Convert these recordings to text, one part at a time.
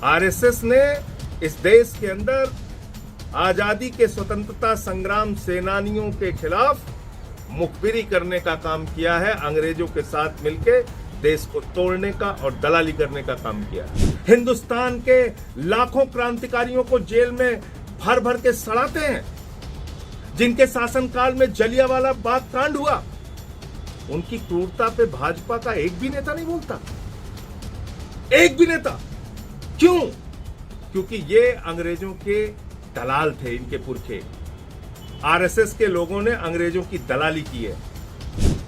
RSS ने इस देश के अंदर आजादी के स्वतंत्रता संग्राम सेनानियों के खिलाफ मुखबिरी करने का काम किया है। अंग्रेजों के साथ मिलकर देश को तोड़ने का और दलाली करने का काम किया है। हिंदुस्तान के लाखों क्रांतिकारियों को जेल में भर भर के सड़ाते हैं। जिनके शासनकाल में जलियांवाला बाग कांड हुआ, उनकी क्रूरता पे भाजपा का एक भी नेता नहीं बोलता, एक भी नेता। क्यों? क्योंकि ये अंग्रेजों के दलाल थे, इनके पुरखे। आरएसएस के लोगों ने अंग्रेजों की दलाली की है।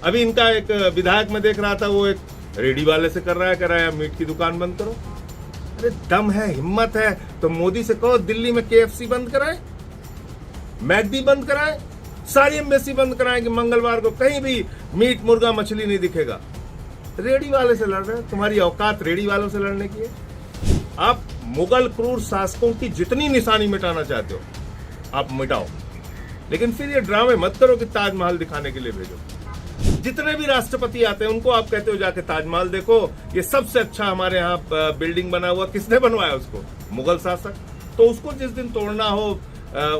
अभी इनका एक विधायक मैं देख रहा था, वो एक रेडी वाले से कर रहा है मीट की दुकान बंद करो। अरे दम है, हिम्मत है तो मोदी से कहो दिल्ली में केएफसी बंद कराए, मैकडी बंद कराए, सारी एम्बेसी बंद कराए कि मंगलवार को कहीं भी मीट मुर्गा मछली नहीं दिखेगा। रेडी वाले से लड़ रहे हैं, तुम्हारी औकात रेडी वालों से लड़ने की है। आप मुगल क्रूर शासकों की जितनी निशानी मिटाना चाहते हो आप मिटाओ, लेकिन फिर ये ड्रामे मत करो कि ताजमहल दिखाने के लिए भेजो। जितने भी राष्ट्रपति आते हैं उनको आप कहते हो जाके ताजमहल देखो, ये सबसे अच्छा हमारे यहाँ बिल्डिंग बना हुआ। किसने बनवाया उसको? मुगल शासक। तो उसको जिस दिन तोड़ना हो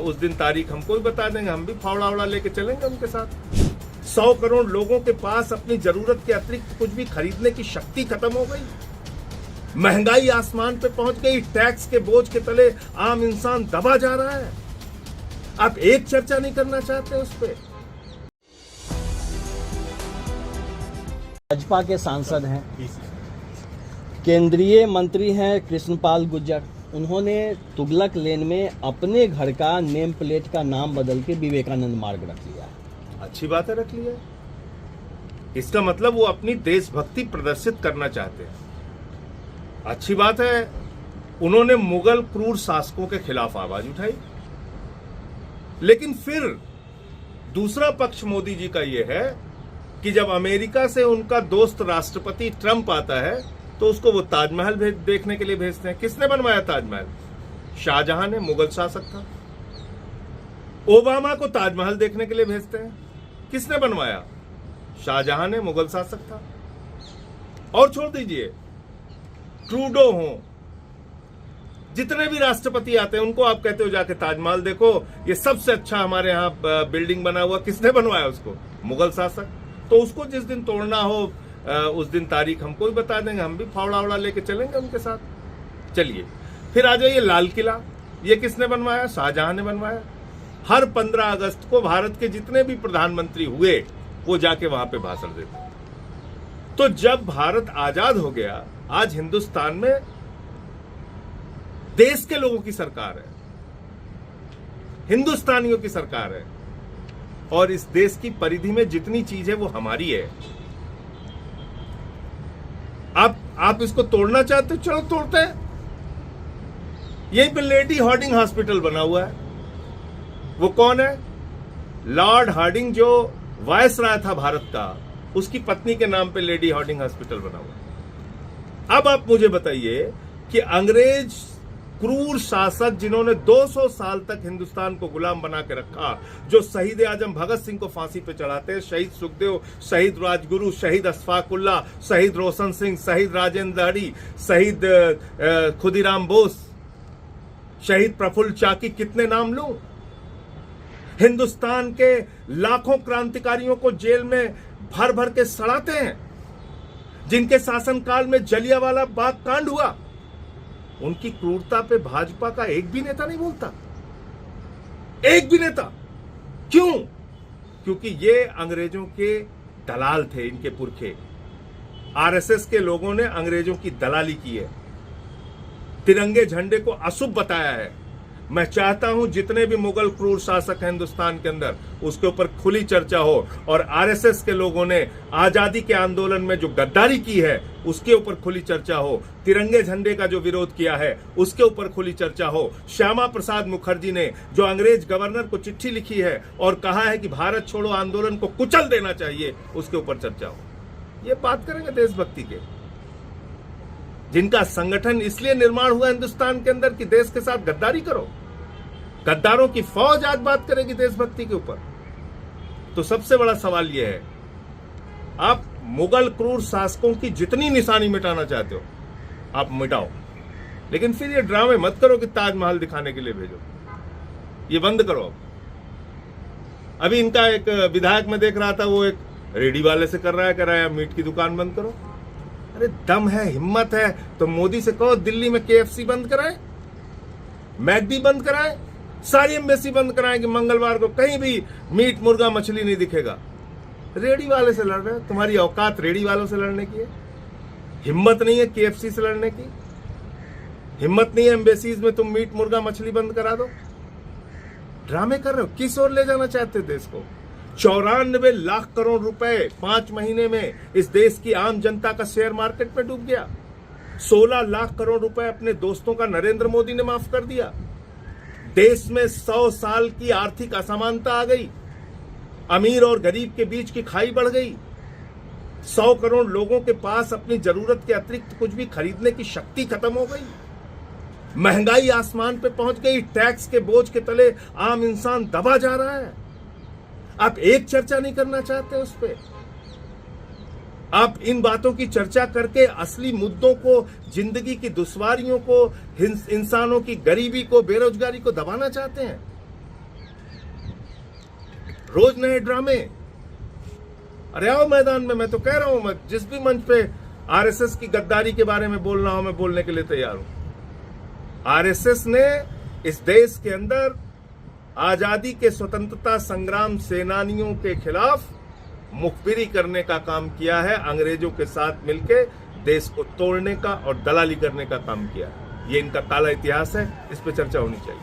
उस दिन तारीख हमको भी बता देंगे, हम भी फावड़ा वड़ा लेके चलेंगे उनके साथ। 100 करोड़ लोगों के पास अपनी जरूरत के अतिरिक्त कुछ भी खरीदने की शक्ति खत्म हो गई। महंगाई आसमान पे पहुंच गई। टैक्स के बोझ के तले आम इंसान दबा जा रहा है। आप एक चर्चा नहीं करना चाहते उस पर? भाजपा के सांसद हैं, केंद्रीय मंत्री हैं कृष्णपाल गुर्जर। उन्होंने तुगलक लेन में अपने घर का नेम प्लेट का नाम बदल के विवेकानंद मार्ग रख लिया। अच्छी बात है, रख लिया। इसका मतलब वो अपनी देशभक्ति प्रदर्शित करना चाहते हैं। अच्छी बात है। उन्होंने मुगल क्रूर शासकों के खिलाफ आवाज उठाई, लेकिन फिर दूसरा पक्ष मोदी जी का यह है कि जब अमेरिका से उनका दोस्त राष्ट्रपति ट्रंप आता है तो उसको वो ताजमहल देखने के लिए भेजते हैं। किसने बनवाया ताजमहल? शाहजहां ने, मुगल शासक था। ओबामा को ताजमहल देखने के लिए भेजते हैं। किसने बनवाया? शाहजहां ने, मुगल शासक था। और छोड़ दीजिए, ट्रूडो हो, जितने भी राष्ट्रपति आते हैं उनको आप कहते हो जाके ताजमहल देखो, ये सबसे अच्छा हमारे यहाँ बिल्डिंग बना हुआ। किसने बनवाया उसको? मुगल शासक। तो उसको जिस दिन तोड़ना हो उस दिन तारीख हमको भी बता देंगे, हम भी फावड़ा वड़ा लेके चलेंगे उनके साथ। चलिए फिर आ जाइए लाल किला। ये किसने बनवाया? शाहजहां ने बनवाया। हर 15 अगस्त को भारत के जितने भी प्रधानमंत्री हुए वो जाके वहां पे भाषण देते। तो जब भारत आजाद हो गया, आज हिंदुस्तान में देश के लोगों की सरकार है, हिंदुस्तानियों की सरकार है, और इस देश की परिधि में जितनी चीज है वो हमारी है। आप इसको तोड़ना चाहते हो, चलो तोड़ते हैं। यहीं पे लेडी हार्डिंग हॉस्पिटल बना हुआ है। वो कौन है? लॉर्ड हार्डिंग, जो वायसराय था भारत का, उसकी पत्नी के नाम पे लेडी हार्डिंग हॉस्पिटल बना हुआ है। अब आप मुझे बताइए कि अंग्रेज क्रूर शासक जिन्होंने 200 साल तक हिंदुस्तान को गुलाम बना के रखा, जो शहीद आजम भगत सिंह को फांसी पे चढ़ाते हैं, शहीद सुखदेव, शहीद राजगुरु, शहीद अशफाक उल्लाह, शहीद रोशन सिंह, शहीद राजेंद्र दहड़ी, शहीद खुदीराम बोस, शहीद प्रफुल्ल चाकी, कितने नाम लूं? हिंदुस्तान के लाखों क्रांतिकारियों को जेल में भर भर के सड़ाते हैं। जिनके शासनकाल में जलियांवाला बाग कांड हुआ, उनकी क्रूरता पे भाजपा का एक भी नेता नहीं बोलता, एक भी नेता। क्यों? क्योंकि ये अंग्रेजों के दलाल थे, इनके पुरखे। आरएसएस के लोगों ने अंग्रेजों की दलाली की है, तिरंगे झंडे को अशुभ बताया है। मैं चाहता हूं जितने भी मुगल क्रूर शासक हैं हिंदुस्तान के अंदर, उसके ऊपर खुली चर्चा हो, और आरएसएस के लोगों ने आजादी के आंदोलन में जो गद्दारी की है उसके ऊपर खुली चर्चा हो। तिरंगे झंडे का जो विरोध किया है उसके ऊपर खुली चर्चा हो। श्यामा प्रसाद मुखर्जी ने जो अंग्रेज गवर्नर को चिट्ठी लिखी है और कहा है कि भारत छोड़ो आंदोलन को कुचल देना चाहिए, उसके ऊपर चर्चा हो। ये बात करेंगे देशभक्ति के, जिनका संगठन इसलिए निर्माण हुआ हिंदुस्तान के अंदर कि देश के साथ गद्दारी करो। गद्दारों की फौज आज बात करेगी देशभक्ति के ऊपर। तो सबसे बड़ा सवाल यह है, आप मुगल क्रूर शासकों की जितनी निशानी मिटाना चाहते हो आप मिटाओ, लेकिन फिर ये ड्रामे मत करो कि ताजमहल दिखाने के लिए भेजो, ये बंद करो। अभी इनका एक विधायक में देख रहा था, वो एक रेडी वाले से कर रहा है, कह रहा है मीट की दुकान बंद करो। अरे दम है, हिम्मत है तो मोदी से कहो दिल्ली में KFC बंद कराए, मैकडी बंद कराए, सारी एम्बेसी बंद कराएं कि मंगलवार को कहीं भी मीट मुर्गा मछली नहीं दिखेगा। रेडी वाले से लड़ रहे हो, तुम्हारी औकात रेडी वालों से लड़ने की है? हिम्मत नहीं है KFC से लड़ने की? हिम्मत नहीं है एम्बेसीज में तुम मीट मुर्गा मछली बंद करा दो? ड्रामे कर रहे हो। किस ओर ले जाना चाहते देश को? 94 लाख करोड़ रुपए 5 महीने में इस देश की आम जनता का शेयर मार्केट में डूब गया। 16 लाख करोड़ रुपए अपने दोस्तों का नरेंद्र मोदी ने माफ कर दिया। देश में 100 साल की आर्थिक असमानता आ गई। अमीर और गरीब के बीच की खाई बढ़ गई। 100 करोड़ लोगों के पास अपनी जरूरत के अतिरिक्त कुछ भी खरीदने की शक्ति खत्म हो गई। महंगाई आसमान पे पहुंच गई। टैक्स के बोझ के तले आम इंसान दबा जा रहा है। आप एक चर्चा नहीं करना चाहते उस पे? आप इन बातों की चर्चा करके असली मुद्दों को, जिंदगी की दुश्वारियों को, इंसानों की गरीबी को, बेरोजगारी को दबाना चाहते हैं। रोज नए ड्रामे। अरे आओ मैदान में। मैं तो कह रहा हूं, मैं जिस भी मंच पे RSS की गद्दारी के बारे में बोलना हो, मैं बोलने के लिए तैयार हूं। RSS ने इस देश के अंदर आजादी के स्वतंत्रता संग्राम सेनानियों के खिलाफ मुखबिरी करने का काम किया है। अंग्रेजों के साथ मिलकर देश को तोड़ने का और दलाली करने का काम किया है। ये इनका काला इतिहास है, इस पर चर्चा होनी चाहिए।